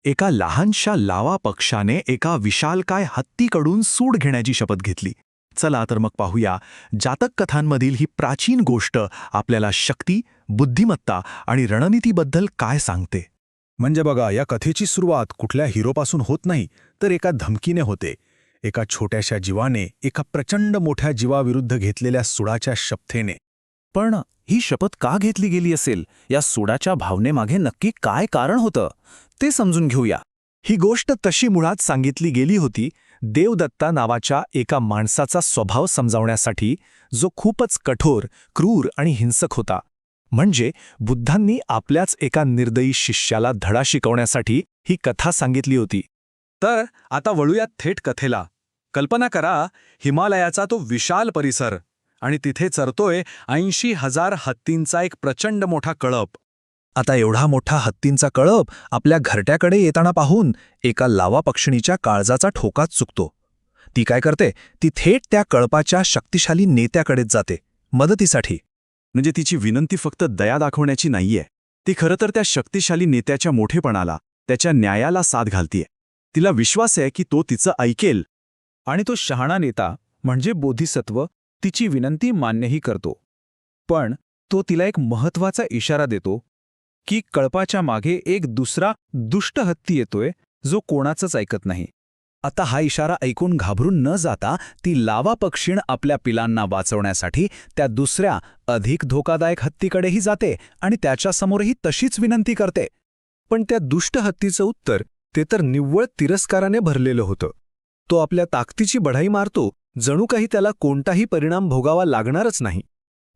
एका लहानशा लावा पक्षाने एका विशालकाय हत्तीकडून सूड घेण्याची शपथ घेतली. चला तर मग पाहूया जातक कथांमधील ही प्राचीन गोष्ट आपल्याला शक्ती, बुद्धिमत्ता आणि रणनीतीबद्दल काय सांगते. म्हणजे बघा, या कथेची सुरुवात कुठल्या हिरोपासून होत नाही, तर एका धमकीने होते. एका छोट्याशा जीवाने एका प्रचंड मोठ्या जीवाविरुद्ध घेतलेल्या सुडाच्या शपथेने. पण ही शपथ का घेतली गेली असेल? या सुडाच्या भावनेमागे नक्की काय कारण होतं ते समजून घेऊया. ही गोष्ट तशी मुळात सांगितली गेली होती देवदत्ता नावाच्या एका माणसाचा स्वभाव समजावण्यासाठी, जो खूपच कठोर, क्रूर आणि हिंसक होता. म्हणजे बुद्धांनी आपल्याच एका निर्दयी शिष्याला धडा शिकवण्यासाठी ही कथा सांगितली होती. तर आता वळूयात थेट कथेला. कल्पना करा, हिमालयाचा तो विशाल परिसर आणि तिथे चरतोय 80,000 हत्तींचा एक प्रचंड मोठा कळप. आता एवढा मोठा हत्तींचा कळप आपल्या घरट्याकडे येताना पाहून एका लावा पक्षिणीच्या काळजाचा ठोकाच चुकतो. ती काय करते? ती थेट त्या कळपाच्या शक्तिशाली नेत्याकडेच जाते मदतीसाठी. म्हणजे तिची विनंती फक्त दया दाखवण्याची नाहीये, ती खरं तर त्या शक्तिशाली नेत्याच्या मोठेपणाला, त्याच्या न्यायाला साथ घालतीये. तिला विश्वास आहे की तो तिचं ऐकेल. आणि तो शहाणा नेता म्हणजे बोधिसत्व तिची विनंती मान्यही करतो. पण तो तिला एक महत्त्वाचा इशारा देतो की कळपाच्या मागे एक दुसरा दुष्ट हत्ती येतोय, जो कोणाचंच ऐकत नाही. आता हा इशारा ऐकून घाबरून न जाता ती लावा पक्षीण आपल्या पिलांना वाचवण्यासाठी त्या दुसऱ्या अधिक धोकादायक हत्तीकडेही जाते आणि त्याच्यासमोरही तशीच विनंती करते. पण त्या दुष्ट हत्तीचं उत्तर ते तर निव्वळ तिरस्काराने भरलेलं होतं. तो आपल्या ताकदीची बढाई मारतो, जणू काही त्याला कोणताही परिणाम भोगावा लागणारच नाही.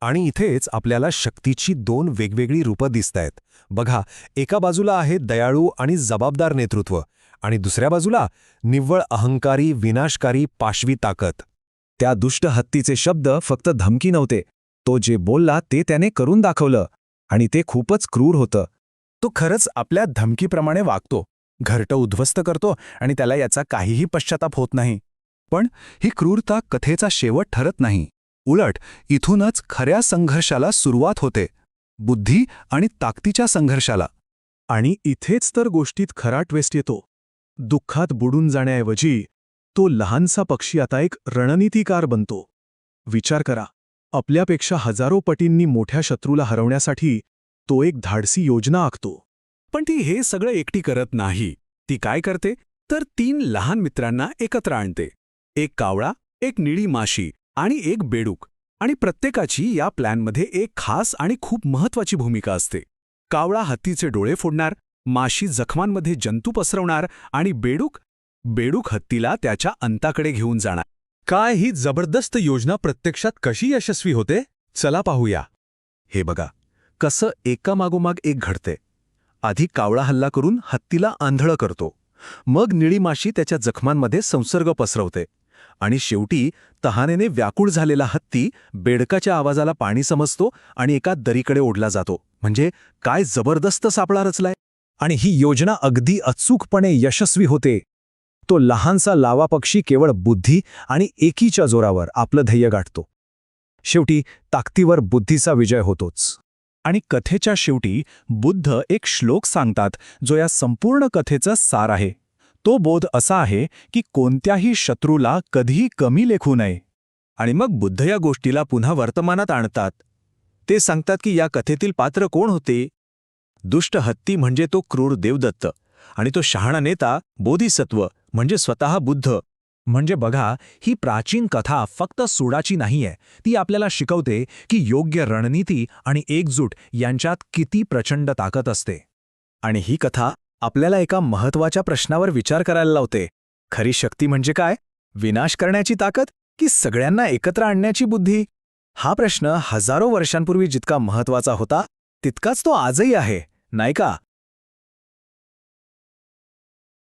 आणि इथेच आपल्याला शक्तीची दोन वेगवेगळी रूपं दिसतायत. बघा, एका बाजूला आहे दयाळू आणि जबाबदार नेतृत्व, आणि दुसऱ्या बाजूला निव्वळ अहंकारी, विनाशकारी, पाशवी ताकद. त्या दुष्ट हत्तीचे शब्द फक्त धमकी नव्हते, तो जे बोलला ते त्याने करून दाखवलं, आणि ते खूपच क्रूर होतं. तो खरंच आपल्या धमकीप्रमाणे वागतो, घरटं उद्ध्वस्त करतो, आणि त्याला याचा काहीही पश्चाताप होत नाही. पण ही क्रूरता कथेचा शेवट ठरत नाही. उलट इथूनच खऱ्या संघर्षाला सुरुवात होते, बुद्धी आणि ताकदीच्या संघर्षाला. आणि इथेच तर गोष्टीत खरा ट्विस्ट येतो. दुःखात बुडून जाण्याऐवजी तो लहानसा पक्षी आता एक रणनीतिकार बनतो. विचार करा, आपल्यापेक्षा हजारो पटींनी मोठ्या शत्रूला हरवण्यासाठी तो एक धाडसी योजना आखतो. पण ती हे सगळं एकटी करत नाही. ती काय करते तर 3 लहान मित्रांना एकत्र आणते. एक कावळा, एक निळी माशी आणि एक बेडूक. आणि प्रत्येकाची या प्लॅनमध्ये एक खास आणि खूप महत्त्वाची भूमिका असते. कावळा हत्तीचे डोळे फोडणार, माशी जखमांमध्ये जंतू पसरवणार, आणि बेडूक हत्तीला त्याच्या अंताकडे घेऊन जाणार. काय ही जबरदस्त योजना प्रत्यक्षात कशी यशस्वी होते? चला पाहूया. हे बघा, कसं एकामागोमाग एक घडते. आधी कावळा हल्ला करून हत्तीला आंधळं करतो, मग निळी माशी त्याच्या जखमांमध्ये संसर्ग पसरवते, आणि शेवटी तहानेने व्याकुळ झालेला हत्ती बेडकाच्या आवाजाला पाणी समजतो आणि एका दरीकडे ओढला जातो. म्हणजे काय जबरदस्त सापळा रचलाय. आणि ही योजना अगदी अचूकपणे यशस्वी होते. तो लहानसा लावा पक्षी केवळ बुद्धी आणि एकीच्या जोरावर आपलं ध्येय गाठतो. शेवटी ताकदीवर बुद्धीचा विजय होतोच. आणि कथेच्या शेवटी बुद्ध एक श्लोक सांगतात, जो या संपूर्ण कथेचं सार आहे. तो बोध असा आहे की कोणत्याही शत्रूला कधीही कमी लेखू नये. आणि मग बुद्ध या गोष्टीला पुन्हा वर्तमानात आणतात. ते सांगतात की या कथेतील पात्र कोण होते? दुष्ट हत्ती म्हणजे तो क्रूर देवदत्त, आणि तो शहाणा नेता बोधिसत्व म्हणजे स्वतः बुद्ध. म्हणजे बघा, ही प्राचीन कथा फक्त सुडाची नाहीये. ती आपल्याला शिकवते की योग्य रणनीती आणि एकजूट यांच्यात किती प्रचंड ताकद असते. आणि ही कथा आपल्याला एका महत्त्वाच्या प्रश्नावर विचार करायला लावते. खरी शक्ती म्हणजे काय? विनाश करण्याची ताकद की सगळ्यांना एकत्र आणण्याची बुद्धी? हा प्रश्न हजारो वर्षांपूर्वी जितका महत्त्वाचा होता, तितकाच तो आजही आहे, नाही का?